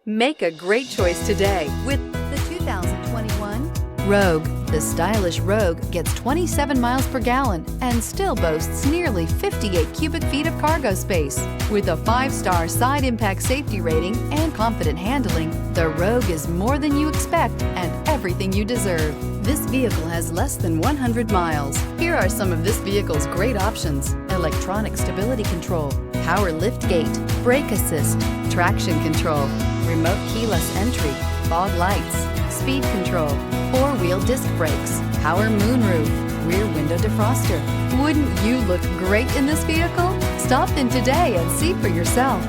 Make a great choice today with the 2021 Rogue. The stylish Rogue gets 27 miles per gallon and still boasts nearly 58 cubic feet of cargo space. With a 5-star side impact safety rating and confident handling, the Rogue is more than you expect and everything you deserve. This vehicle has less than 100 miles. Here are some of this vehicle's great options: electronic stability control, power liftgate, brake assist, traction control, remote keyless entry, fog lights, speed control, 4-wheel disc brakes, power moonroof, rear window defroster. Wouldn't you look great in this vehicle? Stop in today and see for yourself.